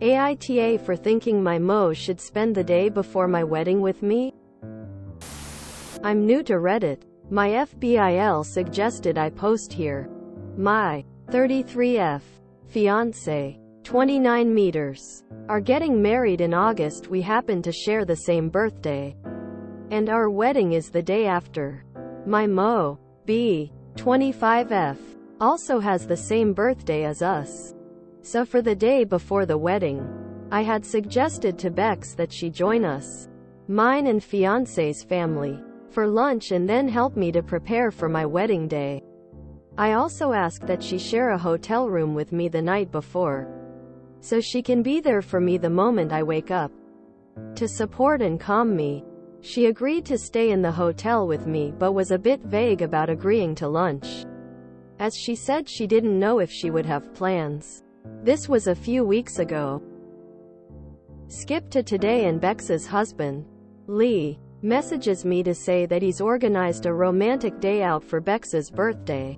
AITA for thinking my MOH should spend the day before my wedding with me? I'm new to Reddit. My FBIL suggested I post here. My 33F fiance, 29 meters, are getting married in August. We happen to share the same birthday, and our wedding is the day after. My MOH, B, 25F, also has the same birthday as us. So for the day before the wedding, I had suggested to Bex that she join us, mine and fiance's family, for lunch and then help me to prepare for my wedding day. I also asked that she share a hotel room with me the night before, so she can be there for me the moment I wake up, to support and calm me. She agreed to stay in the hotel with me but was a bit vague about agreeing to lunch, as she said she didn't know if she would have plans. This was a few weeks ago. Skip to today, and Bex's husband, Lee, messages me to say that he's organized a romantic day out for Bex's birthday,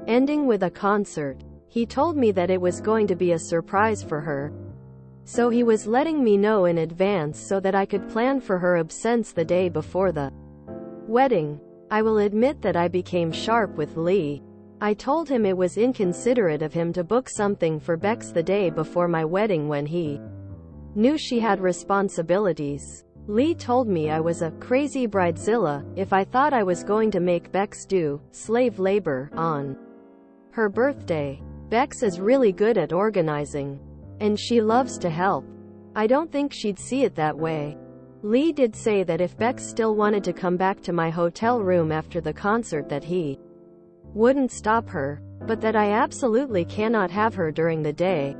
ending with a concert. He told me that it was going to be a surprise for her, so he was letting me know in advance so that I could plan for her absence the day before the wedding. I will admit that I became sharp with Lee. I told him it was inconsiderate of him to book something for Bex the day before my wedding when he knew she had responsibilities. Lee told me I was a crazy bridezilla if I thought I was going to make Bex do slave labor on her birthday. Bex is really good at organizing, and she loves to help. I don't think she'd see it that way. Lee did say that if Bex still wanted to come back to my hotel room after the concert that he wouldn't stop her, but that I absolutely cannot have her during the day.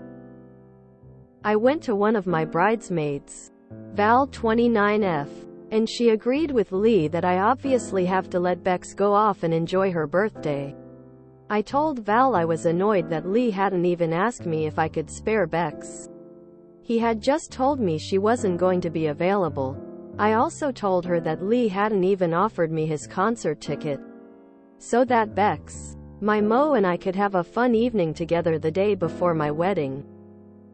I went to one of my bridesmaids, Val 29F, and she agreed with Lee that I obviously have to let Bex go off and enjoy her birthday. I told Val I was annoyed that Lee hadn't even asked me if I could spare Bex. He had just told me she wasn't going to be available. I also told her that Lee hadn't even offered me his concert ticket, so that Bex, my MOH, and I could have a fun evening together the day before my wedding.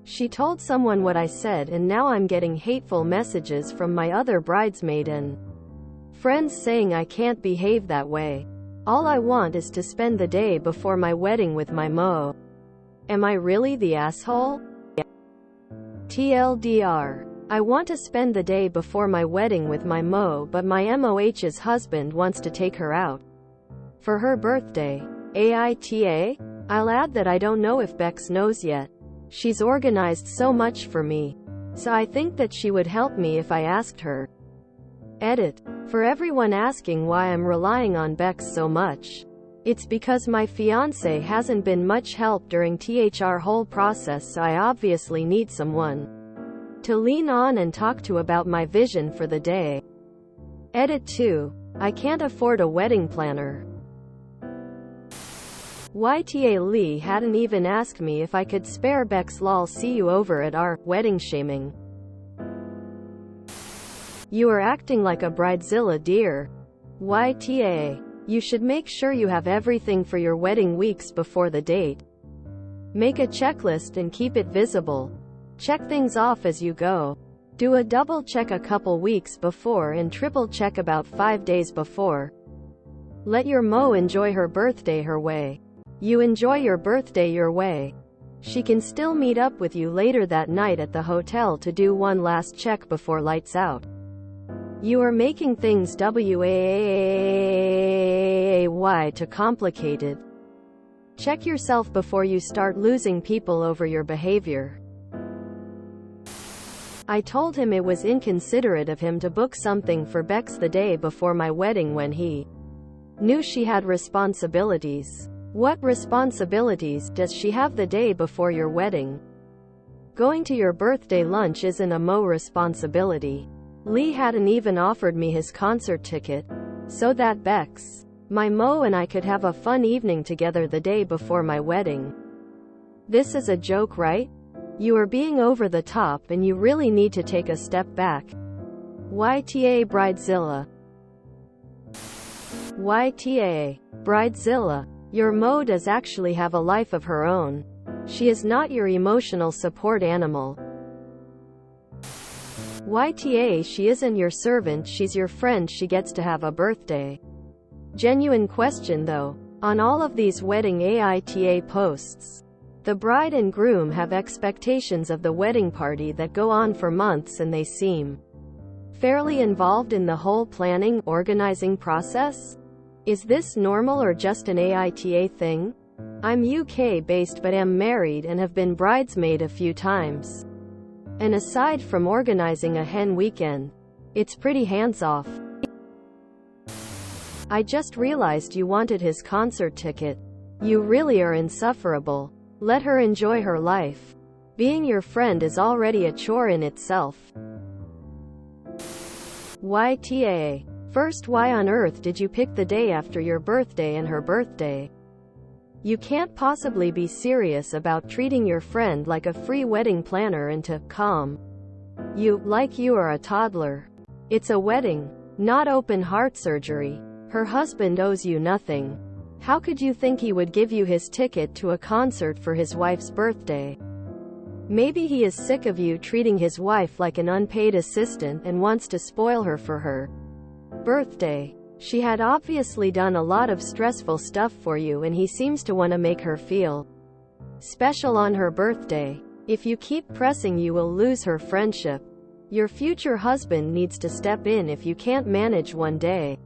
She told someone what I said, and now I'm getting hateful messages from my other bridesmaid and friends saying I can't behave that way. All I want is to spend the day before my wedding with my MOH. Am I really the asshole? TLDR. I want to spend the day before my wedding with my MOH, but my MOH's husband wants to take her out for her birthday. AITA? I'll add that I don't know if Bex knows yet. She's organized so much for me, so I think that she would help me if I asked her. Edit. For everyone asking why I'm relying on Bex so much, it's because my fiancé hasn't been much help during THR whole process, so I obviously need someone to lean on and talk to about my vision for the day. Edit 2. I can't afford a wedding planner. YTA Lee hadn't even asked me if I could spare Bex. Lol, see you over at our wedding shaming. You are acting like a bridezilla, dear. YTA. You should make sure you have everything for your wedding weeks before the date. Make a checklist and keep it visible. Check things off as you go. Do a double check a couple weeks before and triple check about 5 days before. Let your MOH enjoy her birthday her way. You enjoy your birthday your way. She can still meet up with you later that night at the hotel to do one last check before lights out. You are making things way too complicated. Check yourself before you start losing people over your behavior. I told him it was inconsiderate of him to book something for Bex the day before my wedding when he knew she had responsibilities. What responsibilities does she have the day before your wedding? Going to your birthday lunch isn't a MOH responsibility. Lee hadn't even offered me his concert ticket, so that Bex, my MOH, and I could have a fun evening together the day before my wedding. This is a joke, right? You are being over the top and you really need to take a step back. YTA Bridezilla. YTA Bridezilla. Your MOH does actually have a life of her own. She is not your emotional support animal. YTA, she isn't your servant, she's your friend, she gets to have a birthday. Genuine question though. On all of these wedding AITA posts, the bride and groom have expectations of the wedding party that go on for months, and they seem fairly involved in the whole planning, organizing process. Is this normal or just an AITA thing? I'm UK based but am married and have been bridesmaid a few times. And aside from organizing a hen weekend, it's pretty hands-off. I just realized you wanted his concert ticket. You really are insufferable. Let her enjoy her life. Being your friend is already a chore in itself. YTA. First, why on earth did you pick the day after your birthday and her birthday? You can't possibly be serious about treating your friend like a free wedding planner and to calm you like you are a toddler. It's a wedding, not open heart surgery. Her husband owes you nothing. How could you think he would give you his ticket to a concert for his wife's birthday? Maybe he is sick of you treating his wife like an unpaid assistant and wants to spoil her for her birthday. She had obviously done a lot of stressful stuff for you, and he seems to want to make her feel special on her birthday. If you keep pressing, you will lose her friendship. Your future husband needs to step in if you can't manage one day.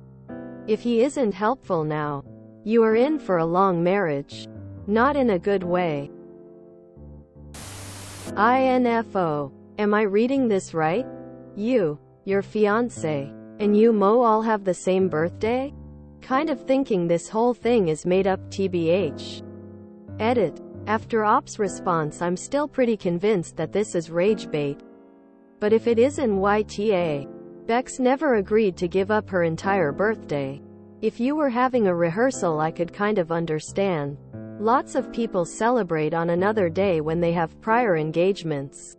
If he isn't helpful now, you are in for a long marriage. Not in a good way. INFO. Am I reading this right? You, your fiancé, and you Mo all have the same birthday? Kind of thinking this whole thing is made up TBH. Edit. After Op's response, I'm still pretty convinced that this is rage bait. But if it isn't YTA, Bex never agreed to give up her entire birthday. If you were having a rehearsal, I could kind of understand. Lots of people celebrate on another day when they have prior engagements.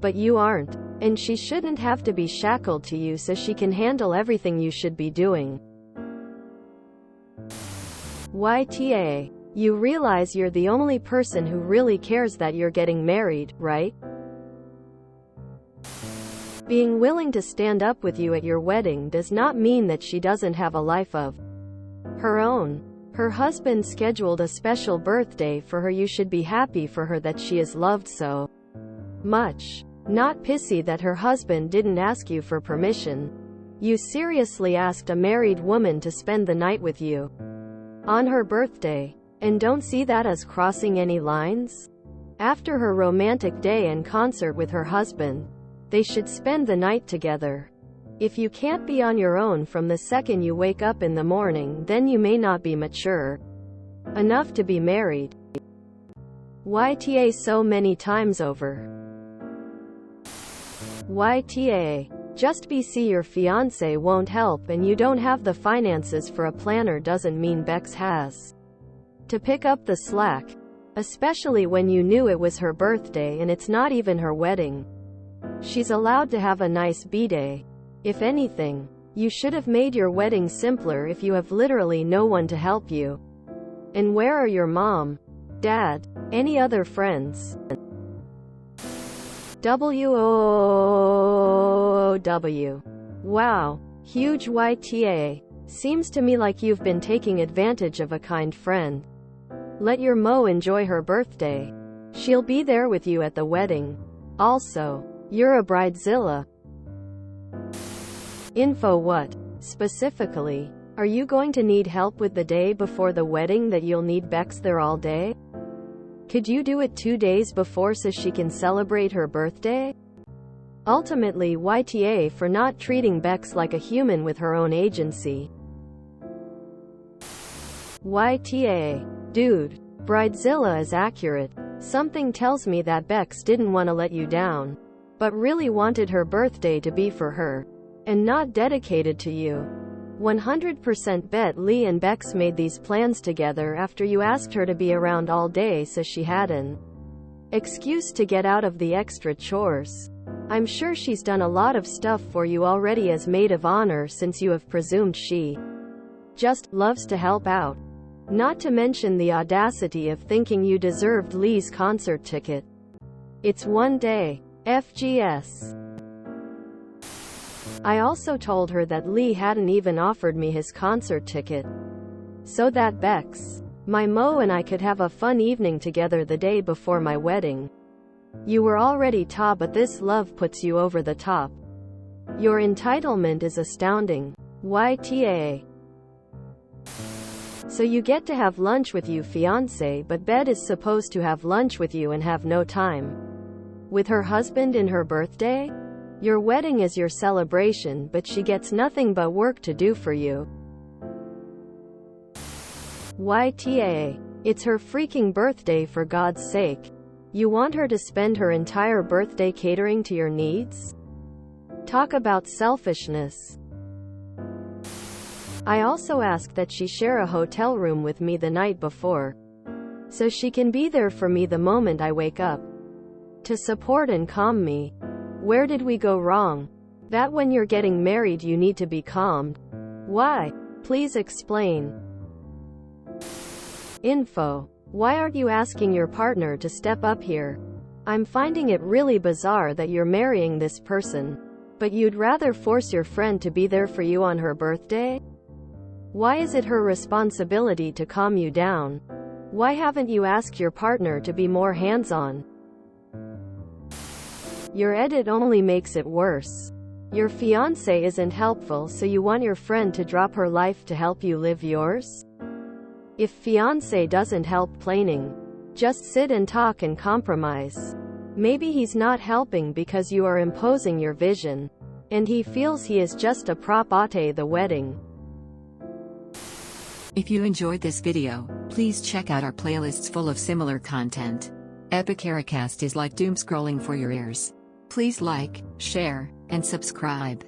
But you aren't. And she shouldn't have to be shackled to you so she can handle everything you should be doing. YTA. You realize you're the only person who really cares that you're getting married, right? Being willing to stand up with you at your wedding does not mean that she doesn't have a life of her own. Her husband scheduled a special birthday for her. You should be happy for her that she is loved so much. Not pissy that her husband didn't ask you for permission. You seriously asked a married woman to spend the night with you on her birthday. And don't see that as crossing any lines? After her romantic day and concert with her husband, they should spend the night together. If you can't be on your own from the second you wake up in the morning, then you may not be mature enough to be married. YTA so many times over. YTA. Just BC your fiancé won't help, and you don't have the finances for a planner doesn't mean Bex has to pick up the slack. Especially when you knew it was her birthday and it's not even her wedding. She's allowed to have a nice B-day. If anything, you should have made your wedding simpler if you have literally no one to help you. And where are your mom, dad, any other friends? WOW. Wow. Huge YTA. Seems to me like you've been taking advantage of a kind friend. Let your Mo enjoy her birthday. She'll be there with you at the wedding. Also, you're a bridezilla. Info. What, specifically, are you going to need help with the day before the wedding that you'll need Bex there all day? Could you do it 2 days before so she can celebrate her birthday? Ultimately, YTA for not treating Bex like a human with her own agency. YTA. Dude, bridezilla is accurate. Something tells me that Bex didn't want to let you down, but really wanted her birthday to be for her, and not dedicated to you. 100% bet Lee and Bex made these plans together after you asked her to be around all day so she had an excuse to get out of the extra chores. I'm sure she's done a lot of stuff for you already as maid of honor since you have presumed she just loves to help out. Not to mention the audacity of thinking you deserved Lee's concert ticket. It's one day. FGS. I also told her that Lee hadn't even offered me his concert ticket. So that Bex, my Mo, and I could have a fun evening together the day before my wedding. You were already ta, but this love puts you over the top. Your entitlement is astounding. YTA. So you get to have lunch with you fiancé, but Bed is supposed to have lunch with you and have no time with her husband in her birthday? Your wedding is your celebration, but she gets nothing but work to do for you. YTA. It's her freaking birthday, for God's sake. You want her to spend her entire birthday catering to your needs? Talk about selfishness. I also asked that she share a hotel room with me the night before, so she can be there for me the moment I wake up, to support and calm me. Where did we go wrong? That when you're getting married you need to be calmed. Why? Please explain. Info. Why aren't you asking your partner to step up here? I'm finding it really bizarre that you're marrying this person, but you'd rather force your friend to be there for you on her birthday? Why is it her responsibility to calm you down? Why haven't you asked your partner to be more hands-on? Your edit only makes it worse. Your fiancé isn't helpful, so you want your friend to drop her life to help you live yours? If fiancé doesn't help planning, just sit and talk and compromise. Maybe he's not helping because you are imposing your vision, and he feels he is just a prop at the wedding. If you enjoyed this video, please check out our playlists full of similar content. AmITheAsshole is like doom scrolling for your ears. Please like, share, and subscribe.